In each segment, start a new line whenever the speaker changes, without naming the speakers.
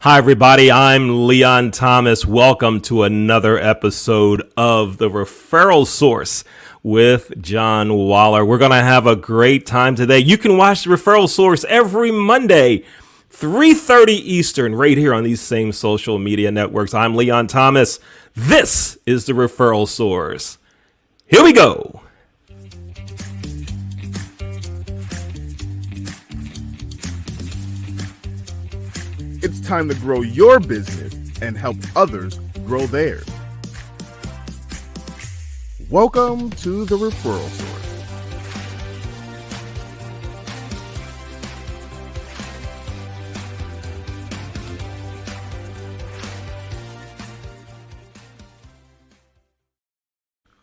Hi, everybody. I'm Leon Thomas. Welcome to another episode of The Referral Source with John Waller. We're going to have a great time today. You can watch The Referral Source every Monday, 3:30 Eastern, right here on these same social media networks. I'm Leon Thomas. This is The Referral Source. Here we go.
It's time to grow your business and help others grow theirs. Welcome to the Referral Source.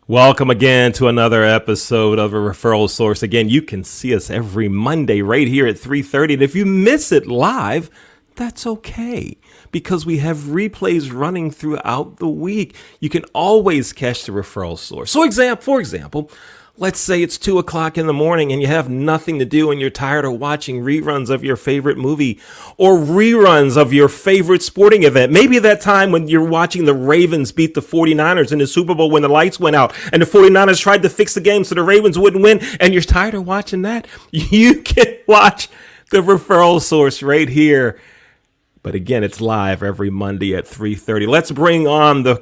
Welcome again to another episode of A Referral Source. Again, you can see us every Monday right here at 3:30. And if you miss it live, that's okay, because we have replays running throughout the week. You can always catch the Referral Source. So for example, let's say it's 2 o'clock in the morning and you have nothing to do and you're tired of watching reruns of your favorite movie or reruns of your favorite sporting event. Maybe that time when you're watching the Ravens beat the 49ers in the Super Bowl when the lights went out and the 49ers tried to fix the game so the Ravens wouldn't win, and you're tired of watching that. You can watch the Referral Source right here. But again, it's live every Monday at 3:30. Let's bring on the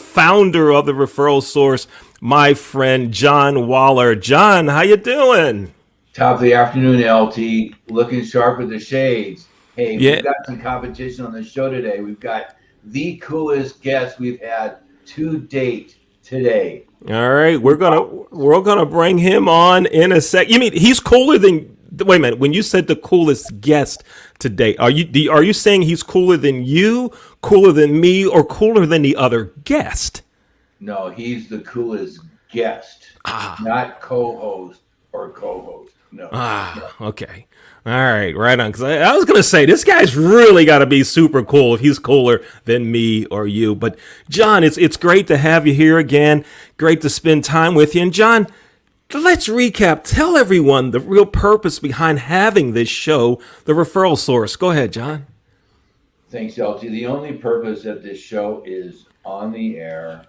founder of the Referral Source, my friend John Waller. John, how you doing?
Top of the afternoon, LT. Looking sharp with the shades. Hey,
Yeah.
We've got some competition on the show today. We've got the coolest guest we've had to date today.
All right, we're gonna bring him on in a sec. You mean he's cooler than? Wait a minute. When you said the coolest guest today, are you saying he's cooler than you, cooler than me, or cooler than the other guest?
No, he's the coolest guest, not co-host or co-host. No.
Okay. All right, right on. Because I was gonna say this guy's really got to be super cool if he's cooler than me or you. But John, it's great to have you here again. Great to spend time with you. And John, let's recap. Tell everyone the real purpose behind having this show, The Referral Source. Go ahead, John.
Thanks, LT. The only purpose that this show is on the air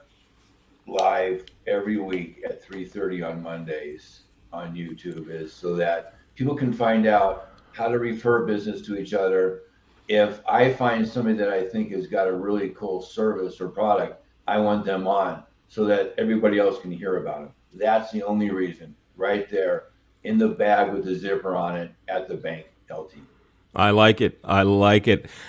live every week at 3:30 on Mondays on YouTube is so that people can find out how to refer business to each other. If I find somebody that I think has got a really cool service or product, I want them on so that everybody else can hear about it. That's the only reason, right there in the bag with the zipper on it at the bank, LT.
I like it.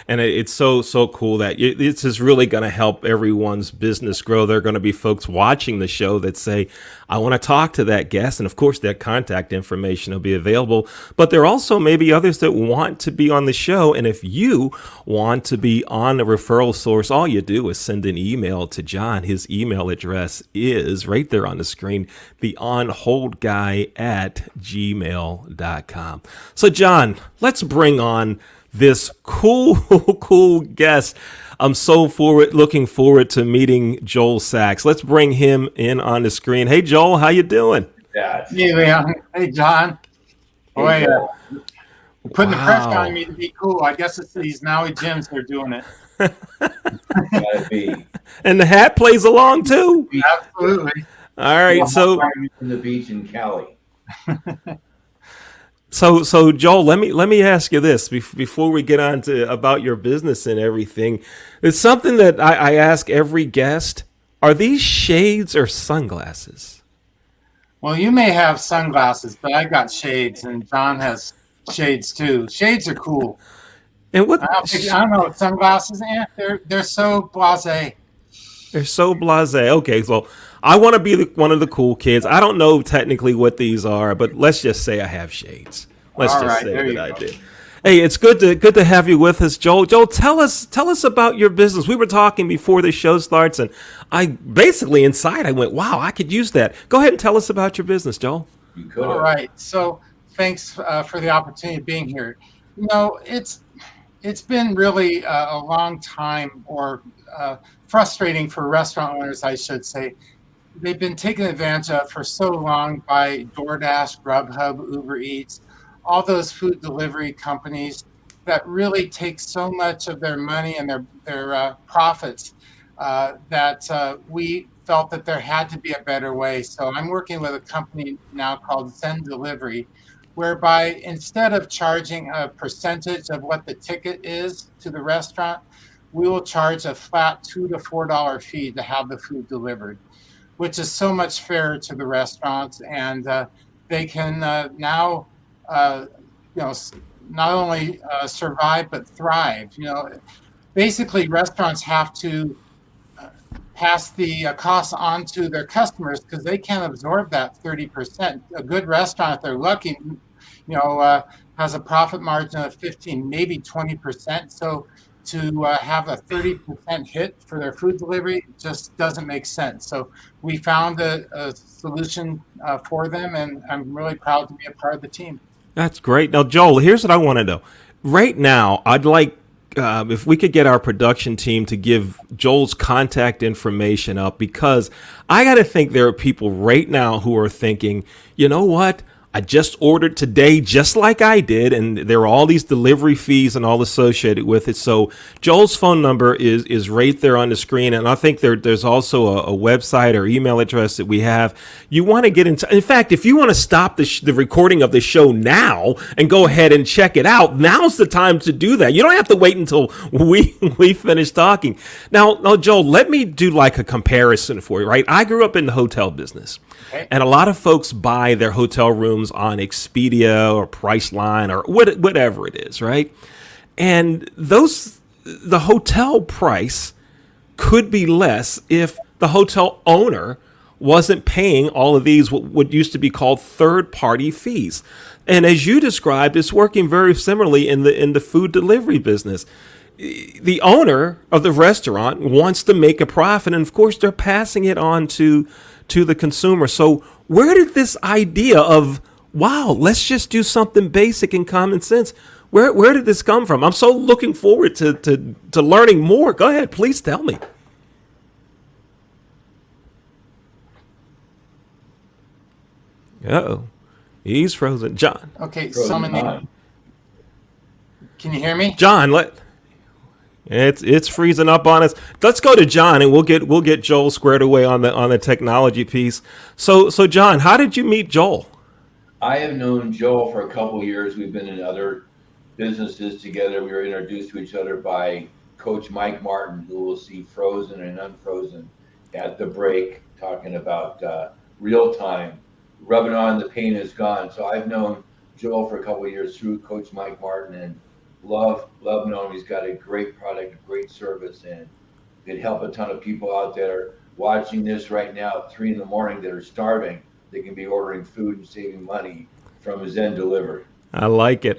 And it's so cool that this is really going to help everyone's business grow. There are going to be folks watching the show that say, I want to talk to that guest. And of course, their contact information will be available. But there are also maybe others that want to be on the show. And if you want to be on a Referral Source, all you do is send an email to John. His email address is right there on the screen, theonholdguy@gmail.com. So John, let's bring on this cool guest. I'm looking forward to meeting Joel Sachs. Let's bring him in on the screen. Hey Joel, how you doing?
Hey Leon. Hey John. Boy, putting the pressure on me to be cool. I guess it's these Maui gyms that are doing it.
Gotta be.
And the hat plays along too.
Absolutely.
All right, so
in the beach in Cali.
So Joel, let me ask you this before we get on to about your business and everything. It's something that I ask every guest. Are these shades or sunglasses?
Well, you may have sunglasses, but I got shades, and John has shades too. Shades are cool.
And what?
I don't know. Sunglasses, they're so blasé.
They're so blasé. Okay, so I want to be one of the cool kids. I don't know technically what these are, but let's just say I have shades. Let's
All
just
right,
say
there
that
you
I
go.
do. Hey, it's good to have you with us, Joel. Joel, tell us about your business. We were talking before the show starts, and I basically inside I went, "Wow, I could use that." Go ahead and tell us about your business, Joel.
You could.
All right. So thanks for the opportunity of being here. You know, it's been really a long time, or frustrating for restaurant owners, I should say. They've been taken advantage of for so long by DoorDash, Grubhub, Uber Eats, all those food delivery companies. that really take so much of their money and their profits that we felt that there had to be a better way. So I'm working with a company now called Zen Delivery, whereby instead of charging a percentage of what the ticket is to the restaurant, we will charge a flat $2 to $4 fee to have the food delivered, which is so much fairer to the restaurants, and they can now, uh, not only survive but thrive. Basically, restaurants have to pass the costs on to their customers because they can't absorb that 30%. A good restaurant, if they're lucky, has a profit margin of 15, maybe 20%. So to have a 30% hit for their food delivery just doesn't make sense. So we found a solution for them, and I'm really proud to be a part of the team.
That's great. Now, Joel, here's what I want to know. Right now, I'd like if we could get our production team to give Joel's contact information up, because I got to think there are people right now who are thinking, you know what? I just ordered today, just like I did, and there are all these delivery fees and all associated with it. So Joel's phone number is right there on the screen, and I think there's also a website or email address that we have. You want to get into. In fact, if you want to stop the recording of the show now and go ahead and check it out, now's the time to do that. You don't have to wait until we finish talking. Now, Joel, let me do like a comparison for you. Right, I grew up in the hotel business. And a lot of folks buy their hotel rooms on Expedia or Priceline or whatever it is, right? And the hotel price could be less if the hotel owner wasn't paying all of these what used to be called third-party fees. And as you described, it's working very similarly in the food delivery business. The owner of the restaurant wants to make a profit, and of course, they're passing it on to the consumer. So where did this idea of, wow, let's just do something basic and common sense, where did this come from? I'm so looking forward to learning more. Go ahead, please tell me. Uh-oh, he's frozen. John.
Okay,
Frozen.
Can you hear me?
John, it's freezing up on us. Let's go to John, and we'll get Joel squared away on the technology piece. So John, how did you meet Joel?
I have known Joel for a couple of years. We've been in other businesses together. We were introduced to each other by Coach Mike Martin, who will see Frozen and Unfrozen at the break, talking about real time, rubbing on the pain is gone. So I've known Joel for a couple of years through Coach Mike Martin, and love knowing him. He's got a great product, a great service, and could help a ton of people out there watching this right now at 3 a.m. that are starving. They can be ordering food and saving money from Zen Delivery.
I like it.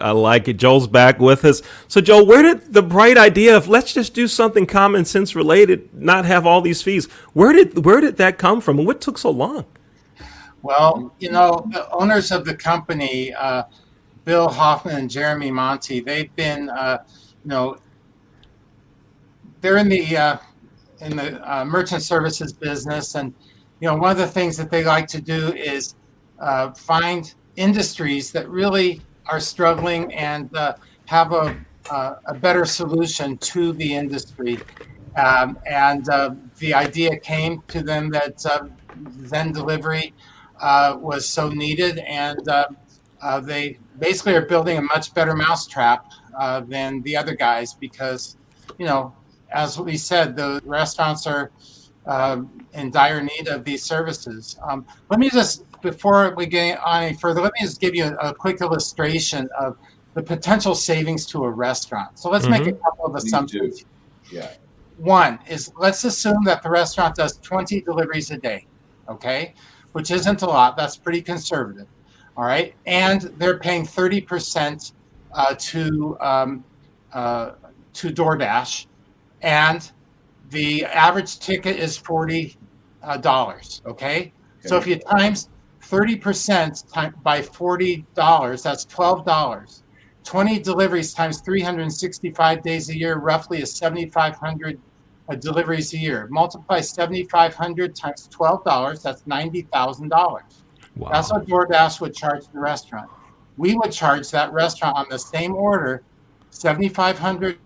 Joel's back with us. So Joel, where did the bright idea of let's just do something common sense related, not have all these fees, where did that come from, and what took so long?
Well, the owners of the company, Bill Hoffman and Jeremy Monty, they've been, they're in the merchant services business, and one of the things that they like to do is find industries that really are struggling and have a better solution to the industry. And the idea came to them that Zen Delivery was so needed, and they basically are building a much better mousetrap than the other guys because, as we said, the restaurants are in dire need of these services. Let me just, before we get on any further, let me just give you a quick illustration of the potential savings to a restaurant. So let's make a couple of assumptions.
Yeah.
One is, let's assume that the restaurant does 20 deliveries a day, okay, which isn't a lot. That's pretty conservative. All right. And they're paying 30% to DoorDash. And the average ticket is $40. Okay. So if you times 30% by $40, that's $12. 20 deliveries times 365 days a year, roughly is 7,500 deliveries a year. Multiply 7,500 times $12, that's $90,000. Wow. That's what DoorDash would charge the restaurant. We would charge that restaurant on the same order $7,500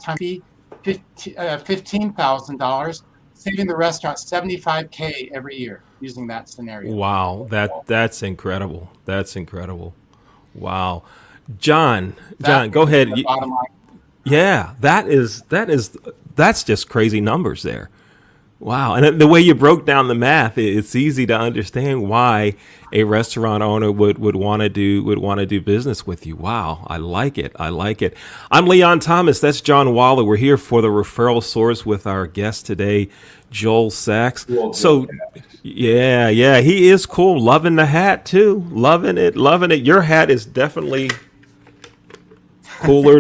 times fee, $15,000, saving the restaurant $75K every year using that scenario.
Wow, that's incredible. That's incredible. Wow. John,
That
Go
would be
ahead.
the bottom line.
Yeah, that's just crazy numbers there. Wow. And the way you broke down the math, it's easy to understand why a restaurant owner would want to do business with you. Wow. I like it. I like it. I'm Leon Thomas. That's John Waller. We're here for the referral source with our guest today, Joel Sachs. So yeah, he is cool. Loving the hat too. Loving it. Loving it. Your hat is definitely cooler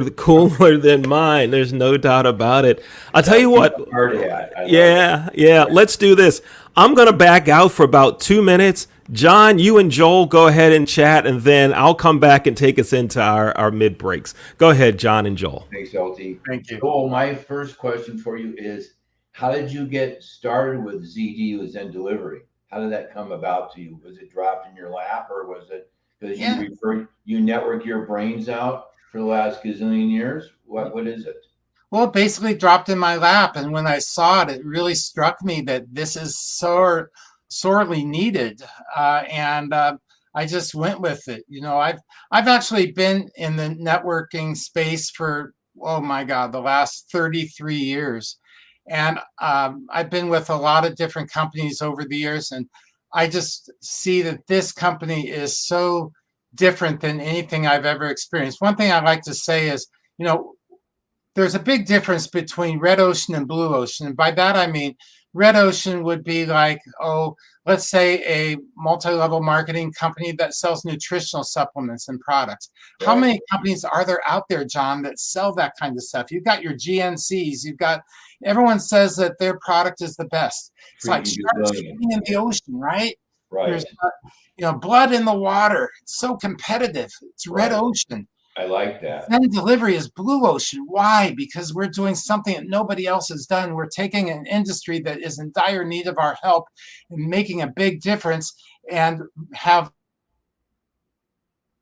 than mine. There's no doubt about it. I'll tell you what.
Hard hat.
Yeah. Let's do this. I'm going to back out for about 2 minutes. John, you and Joel go ahead and chat, and then I'll come back and take us into our mid breaks. Go ahead, John and Joel.
Thanks, LT.
Thank you.
Joel, my first question for you is, how did you get started with ZD, with Zen Delivery? How did that come about to you? Was it dropped in your lap, or was it because you network your brains out for the last gazillion years? What is it?
Well, it basically dropped in my lap, and when I saw it, it really struck me that this is sorely needed, and I just went with it. I've actually been in the networking space for, oh my God, the last 33 years, and I've been with a lot of different companies over the years, and I just see that this company is so different than anything I've ever experienced. One thing I'd like to say is, there's a big difference between red ocean and blue ocean. And by that, I mean, red ocean would be like, let's say a multi-level marketing company that sells nutritional supplements and products. Right. How many companies are there out there, John, that sell that kind of stuff? You've got your GNCs, everyone says that their product is the best. It's like sharks swimming in the ocean, right?
Right.
There's blood in the water. It's so competitive. It's red ocean.
I like that.
Zen Delivery is blue ocean. Why? Because we're doing something that nobody else has done. We're taking an industry that is in dire need of our help and making a big difference, and have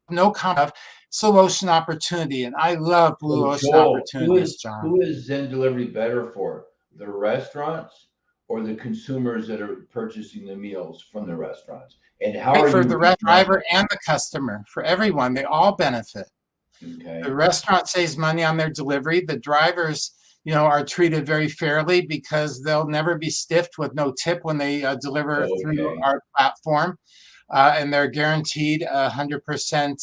no kind of blue ocean opportunity. And I love blue ocean opportunities, John.
Who is Zen Delivery better for? The restaurants or the consumers that are purchasing the meals from the restaurants? And how are
for
you
the driver and the customer, for everyone, they all benefit.
Okay.
The restaurant saves money on their delivery. The drivers, are treated very fairly because they'll never be stiffed with no tip when they deliver through our platform, and they're guaranteed 100%,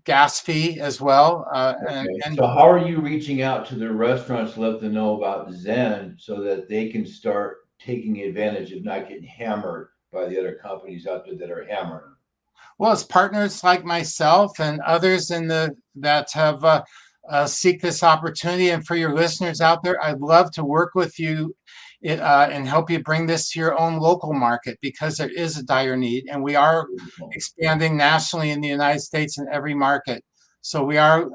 gas fee as well.
So how are you reaching out to the restaurants to let them know about Zen so that they can start taking advantage of not getting hammered by the other companies out there that are hammering them?
Well, it's partners like myself and others that have seek this opportunity. And for your listeners out there, I'd love to work with you and help you bring this to your own local market, because there is a dire need, and we are expanding nationally in the United States in every market. So we are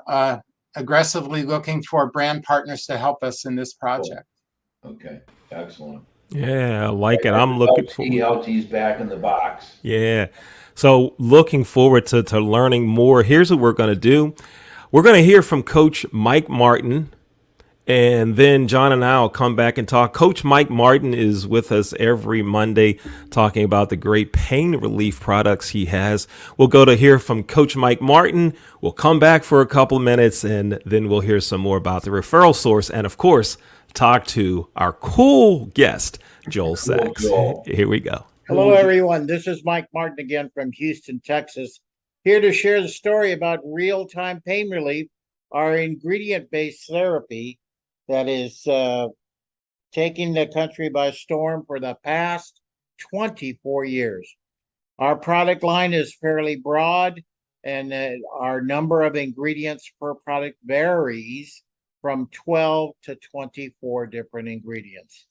aggressively looking for brand partners to help us in this project.
Cool. Okay, excellent.
Yeah, I like it. I'm looking forward.
LT's back in the box.
Yeah. So looking forward to learning more. Here's what we're going to do. We're going to hear from Coach Mike Martin, and then John and I will come back and talk. Coach Mike Martin is with us every Monday talking about the great pain relief products he has. We'll go to hear from Coach Mike Martin. We'll come back for a couple of minutes, and then we'll hear some more about the referral source. And of course, talk to our cool guest, Joel Sachs. Here we go.
Hello, everyone. This is Mike Martin again from Houston, Texas, here to share the story about real-time pain relief, our ingredient-based therapy that is taking the country by storm for the past 24 years. Our product line is fairly broad, and our number of ingredients per product varies from 12 to 24 different ingredients.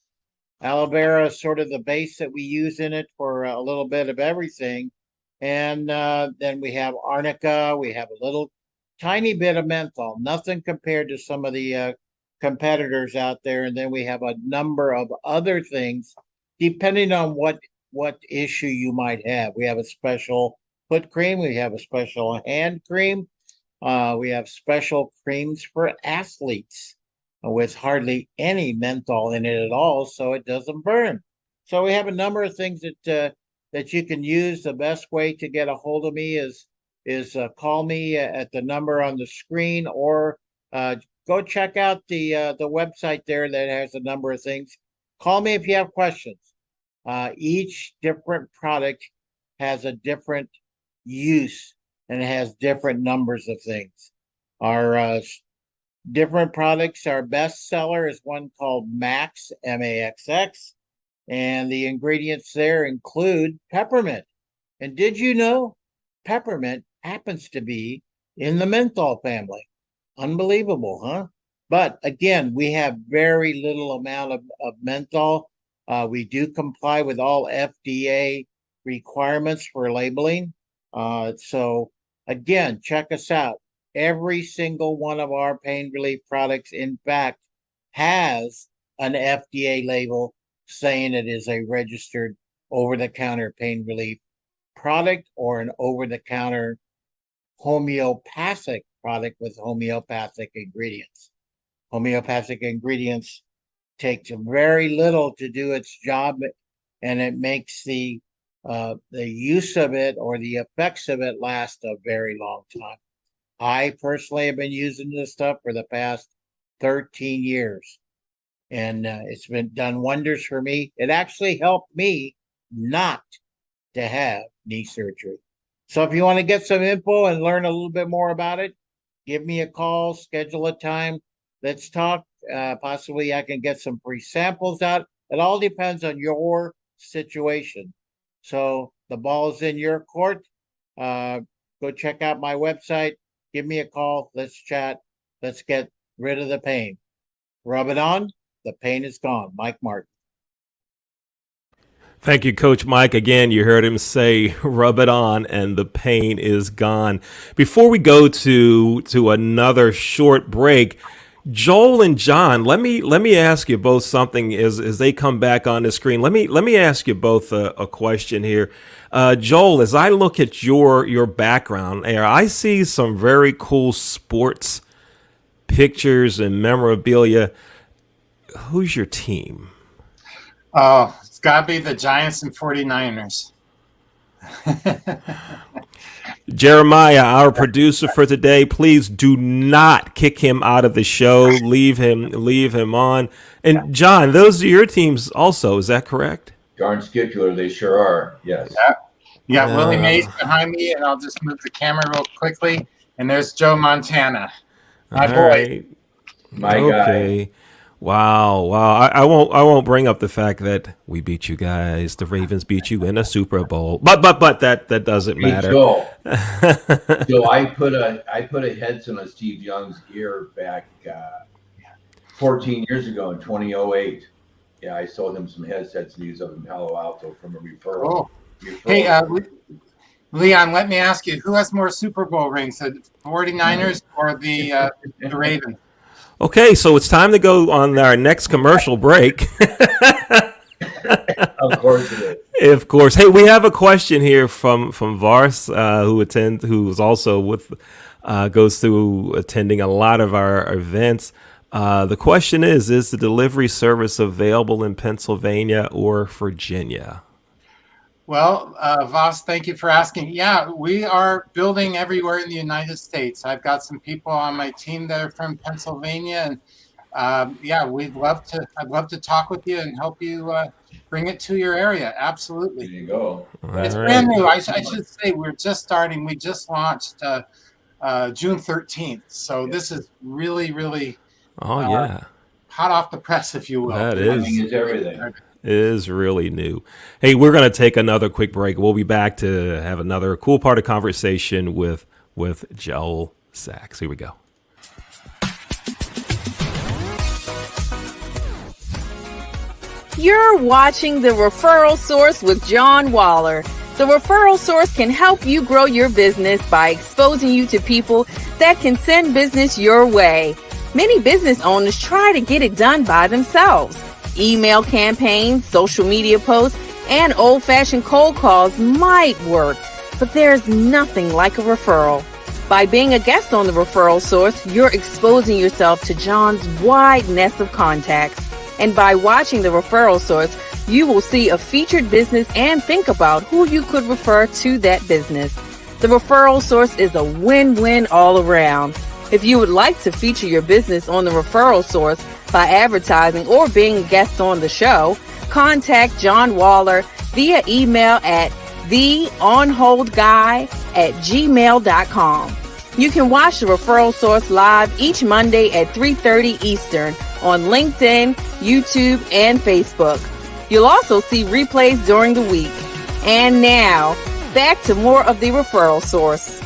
Aloe vera is sort of the base that we use in it for a little bit of everything. And then we have arnica, we have a little tiny bit of menthol, nothing compared to some of the competitors out there. And then we have a number of other things, depending on what issue you might have. We have a special foot cream. We have a special hand cream. We have special creams for athletes with hardly any menthol in it at all, so it doesn't burn. So we have a number of things that you can use. The best way to get a hold of me is call me at the number on the screen, or go check out the website there that has a number of things. Call me if you have questions. Each different product has a different use, and it has different numbers of things. Our different products, our best seller is one called Max, MAXX, and the ingredients there include peppermint. And did you know peppermint happens to be in the menthol family? Unbelievable, huh? But again, we have very little amount of menthol. We do comply with all FDA requirements for labeling. So again, check us out. Every single one of our pain relief products, in fact, has an FDA label saying it is a registered over-the-counter pain relief product or an over-the-counter homeopathic product with homeopathic ingredients. Homeopathic ingredients takes very little to do its job, and it makes the use of it or the effects of it last a very long time. I personally have been using this stuff for the past 13 years, and it's been done wonders for me. It actually helped me not to have knee surgery. So if you want to get some info and learn a little bit more about it, give me a call, schedule a time. Let's talk. Possibly I can get some free samples out. It all depends on your situation. So the ball is in your court. Go check out my website. Give me a call. Let's chat. Let's get rid of the pain. Rub it on. The pain is gone. Mike Martin.
Thank you, Coach Mike. Again, you heard him say, rub it on, and the pain is gone. Before we go to another short break, Joel and John, let me ask you both something as they come back on the screen. Let me ask you both a question here. Joel, as I look at your background there, I see some very cool sports pictures and memorabilia. Who's your team?
Oh, it's got to be the Giants and 49ers.
Jeremiah, our producer for today, please do not kick him out of the show. Leave him on. And John, those are your teams also, is that correct?
Darn skitular, they sure are. Yes.
Yeah. You got Willie Mays behind me, and I'll just move the camera real quickly. And there's Joe Montana, my boy.
Right.
My
okay.
guy.
Wow. I won't bring up the fact that we beat you guys. The Ravens beat you in a Super Bowl. But that doesn't matter.
So I put a headset on Steve Young's ear back 14 years ago in 2008. Yeah, I sold him some headsets and he's up in Palo Alto from a referral.
Oh. Hey, Leon, let me ask you, who has more Super Bowl rings, the 49ers or the Ravens?
Okay, so it's time to go on our next commercial break.
Of course it is.
Of course. Hey, we have a question here from Vars, who's also goes through attending a lot of our events. The question is the delivery service available in Pennsylvania or Virginia?
Well, Voss, thank you for asking. Yeah, we are building everywhere in the United States. I've got some people on my team that are from Pennsylvania, and yeah, I'd love to talk with you and help you bring it to your area. Absolutely.
There you go.
It's brand new. I should say we're just starting. We just launched June 13th, so this is really, really
yeah,
hot off the press, if you will.
That
is everything.
Is really new. Hey, we're going to take another quick break. We'll be back to have another cool part of conversation with Joel Sachs. Here we go.
You're watching The Referral Source with John Waller. The Referral Source can help you grow your business by exposing you to people that can send business your way. Many business owners try to get it done by themselves. Email campaigns, social media posts, and old-fashioned cold calls might work. but there's nothing like a referral. By being a guest on the Referral Source, you're exposing yourself to John's wide net of contacts. And by watching the Referral Source, you will see a featured business and think about who you could refer to that business. The Referral Source is a win-win all around. If you would like to feature your business on the Referral Source by advertising or being a guest on the show, contact John Waller via email at theonholdguy@gmail.com. You can watch the Referral Source live each Monday at 3:30 Eastern on LinkedIn, YouTube, and Facebook. You'll also see replays during the week. And now, back to more of the Referral Source.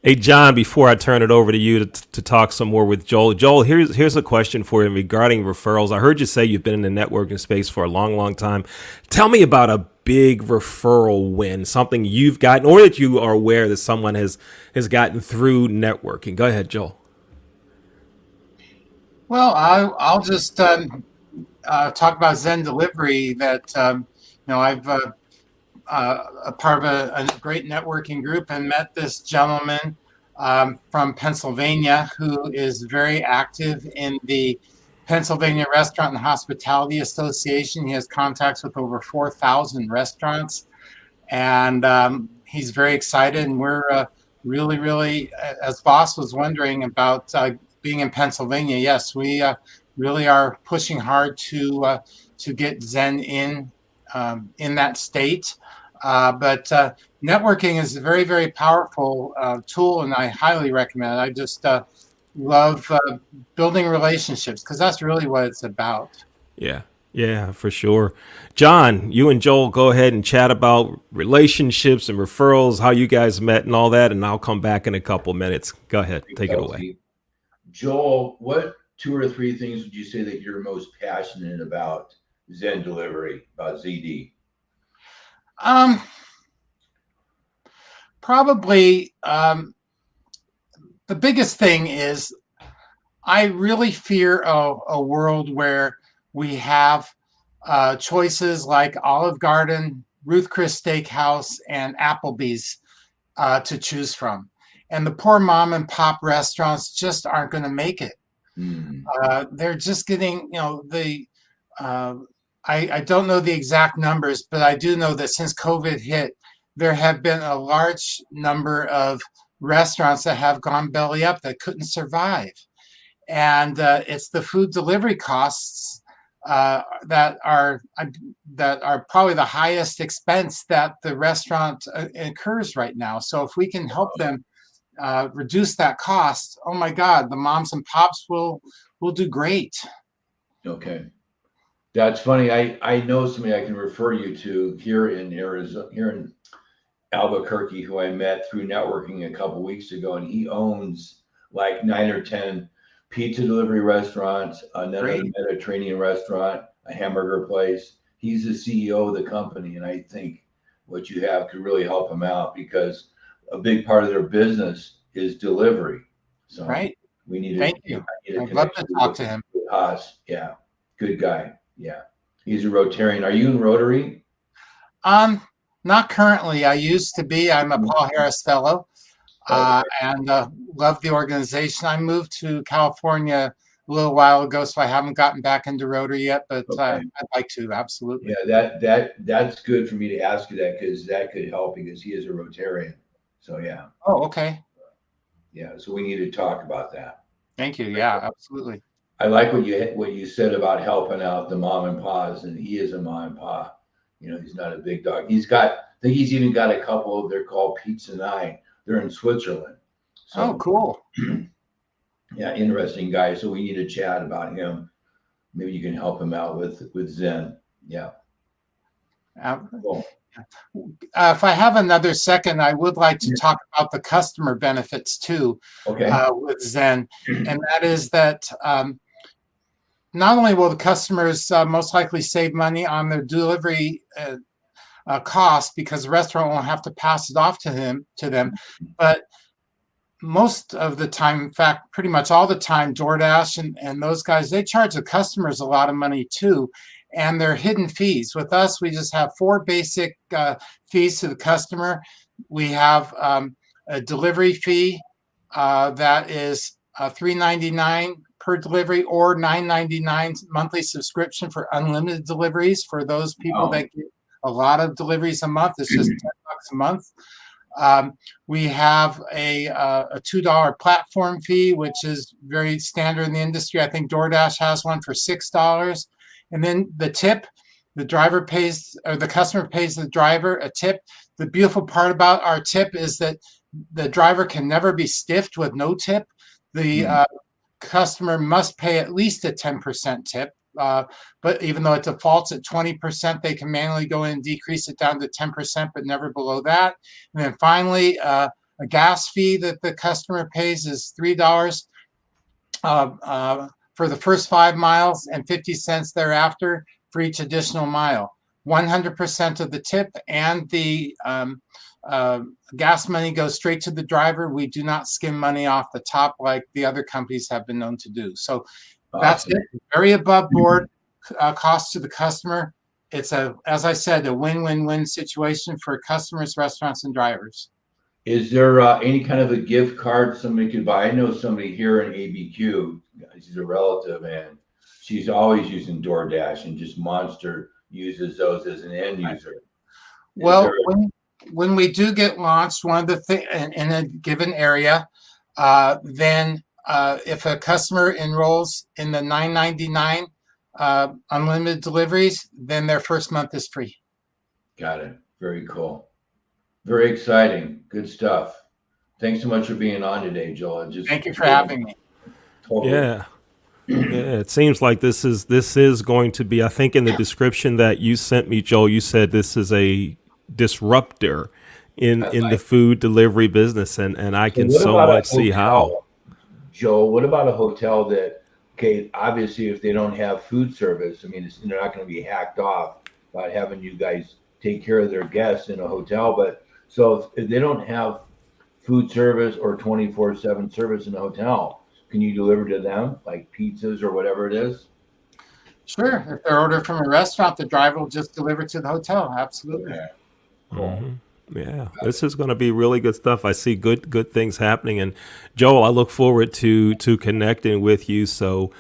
Hey, John, before I turn it over to you to talk some more with Joel. Joel, here's a question for you regarding referrals. I heard you say you've been in the networking space for a long, long time. Tell me about a big referral win, something you've gotten or that you are aware that someone has gotten through networking. Go ahead, Joel.
Well, I'll just talk about Zen Delivery. That I've a part of a great networking group and met this gentleman from Pennsylvania who is very active in the Pennsylvania Restaurant and Hospitality Association. He has contacts with over 4,000 restaurants, and he's very excited. And we're really, as Boss was wondering about being in Pennsylvania, yes, we really are pushing hard to get Zen in that state. But networking is a very, very powerful tool, and I highly recommend it. I just love building relationships because that's really what it's about.
Yeah, for sure. John, you and Joel go ahead and chat about relationships and referrals, how you guys met and all that, and I'll come back in a couple minutes. Go ahead, take it away.
Joel, what 2 or 3 things would you say that you're most passionate about Zen Delivery, about ZD?
Probably the biggest thing is I really fear a world where we have choices like Olive Garden, Ruth Chris Steakhouse, and Applebee's to choose from. And the poor mom and pop restaurants just aren't going to make it. They're just getting, I don't know the exact numbers, but I do know that since COVID hit, there have been a large number of restaurants that have gone belly up that couldn't survive. And it's the food delivery costs that are probably the highest expense that the restaurant incurs right now. So if we can help them reduce that cost, oh my God, the moms and pops will do great.
Okay. That's funny. I know somebody I can refer you to here in Arizona, here in Albuquerque, who I met through networking a couple weeks ago, and he owns like 9 or 10 pizza delivery restaurants, another Mediterranean restaurant, a hamburger place. He's the CEO of the company, and I think what you have could really help him out because a big part of their business is delivery. So we need to.
Thank you. I'd love to talk to him.
Haas, yeah, good guy. Yeah, he's a Rotarian. Are you in Rotary?
Not currently. I used to be. I'm a Paul Harris Fellow, and love the organization. I moved to California a little while ago, so I haven't gotten back into Rotary yet, but I'd like to, absolutely.
Yeah, that's good for me to ask you that because that could help because he is a Rotarian. So yeah.
Oh, okay.
Yeah, so we need to talk about that.
Thank you. Yeah, absolutely.
I like what you said about helping out the mom and pa's, and he is a mom and pa. He's not a big dog. I think he's even got a couple. They're called Pizza 9. They're in Switzerland. So,
cool.
Yeah, interesting guy. So we need to chat about him. Maybe you can help him out with Zen. Yeah. Cool.
If I have another second, I would like to talk about the customer benefits too.
Okay.
With Zen, and that is that not only will the customers most likely save money on their delivery cost because the restaurant won't have to pass it off to them, but most of the time, in fact, pretty much all the time, DoorDash and those guys, they charge the customers a lot of money too. and they're hidden fees. With us, we just have four basic fees to the customer. We have a delivery fee that is $3.99 per delivery, or $9.99 monthly subscription for unlimited deliveries for those people that get a lot of deliveries a month. It's just $10 a month. We have a $2 platform fee, which is very standard in the industry. I think DoorDash has one for $6. And then the tip, the driver pays, or the customer pays the driver a tip. The beautiful part about our tip is that the driver can never be stiffed with no tip. The customer must pay at least a 10% tip. But even though it defaults at 20%, they can manually go in and decrease it down to 10%, but never below that. And then finally, a gas fee that the customer pays is $3 for the first 5 miles and 50 cents thereafter for each additional mile. 100% of the tip and the gas money goes straight to the driver. We do not skim money off the top like the other companies have been known to do. So that's it. Very above board cost to the customer. It's as I said, a win-win-win situation for customers, restaurants, and drivers.
Is there any kind of a gift card somebody could buy? I know somebody here in ABQ. She's a relative, and she's always using DoorDash, and just Monster uses those as an end user.
Well, when we do get launched, one of the things in a given area, then if a customer enrolls in the $9.99 unlimited deliveries, then their first month is free.
Got it. Very cool. Very exciting. Good stuff. Thanks so much for being on today, Joel.
Thank you for having me.
Totally.
Yeah. Yeah, it seems like this is going to be, I think in the description that you sent me, Joel, you said this is a disruptor in the food delivery business, and I can so much see how.
Joel, what about a hotel that, okay, obviously if they don't have food service, I mean, they're not going to be hacked off by having you guys take care of their guests in a hotel, but so if they don't have food service or 24/7 service in a hotel, can you deliver to them like pizzas or whatever it is?
Sure. If they're ordered from a restaurant, the driver will just deliver to the hotel. Absolutely.
Yeah.
Cool. Mm-hmm. Yeah, this is going to be really good stuff. I see good things happening, and Joel, I look forward to connecting with you. So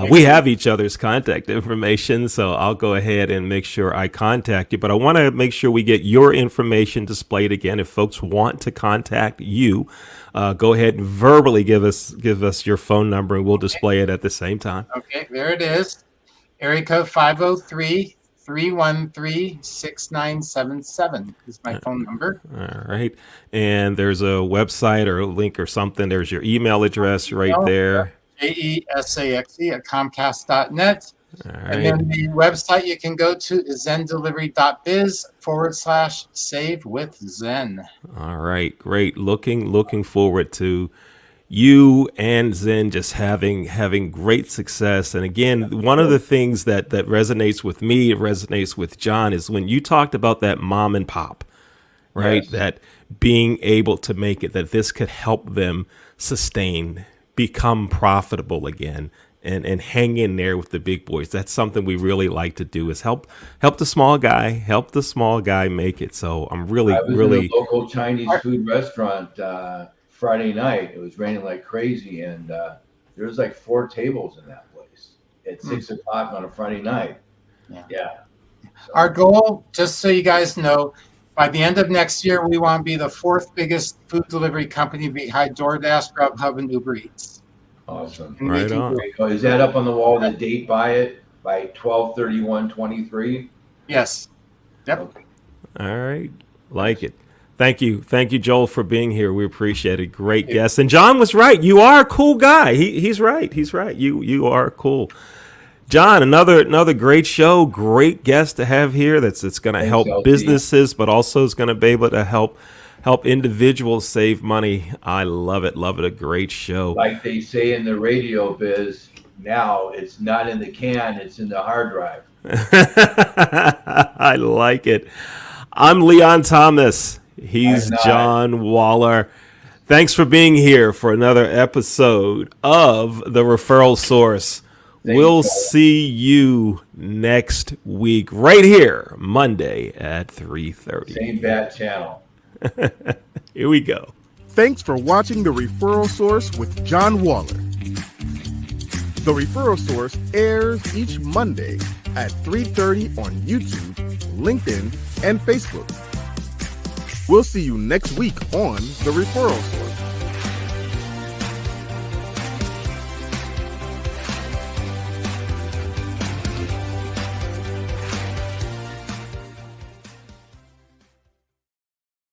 we have each other's contact information, so I'll go ahead and make sure I contact you. But I want to make sure we get your information displayed again. If folks want to contact you, go ahead and verbally give us your phone number, and we'll display it at the same time.
Okay, there it is. Area code 503-313-6977 is my phone number.
All right. And there's a website or a link or something. There's your email address right there.
JESAXE@comcast.net.
All right.
And then the website you can go to is zendelivery.biz/save with Zen.
All right. Great. Looking forward to you and Zen just having great success. And again, one of the things that resonates with me, it resonates with John, is when you talked about that mom and pop, right? Yes. That being able to make it, that this could help them sustain, become profitable again, and hang in there with the big boys. That's something we really like to do, is help the small guy make it. So I'm really
in a local Chinese food restaurant Friday night. It was raining like crazy, and there was like 4 tables in that place at 6 o'clock on a Friday night. Yeah. So,
our goal, just so you guys know, by the end of next year, we want to be the 4th biggest food delivery company behind DoorDash, Grubhub, and Uber Eats.
Awesome.
And
right on.
Is that up on the wall, the date by 12/31/23?
Yes. Yep.
Okay.
All right. Like it. Thank you, Joel, for being here. We appreciate it. Great guest. And John was right. You are a cool guy. He's right. You are cool. John, another great show, great guest to have here. It's going to help businesses, but also is going to be able to help individuals save money. I love it. A great show.
Like they say in the radio biz now, it's not in the can, it's in the hard drive.
I like it. I'm Leon Thomas. He's John Waller. Thanks for being here for another episode of The Referral Source. We'll see you next week right here, Monday at 3:30.
Same bad channel.
Here we go.
Thanks for watching The Referral Source with John Waller. The Referral Source airs each Monday at 3:30 on YouTube, LinkedIn, and Facebook. We'll see you next week on The Referral Source.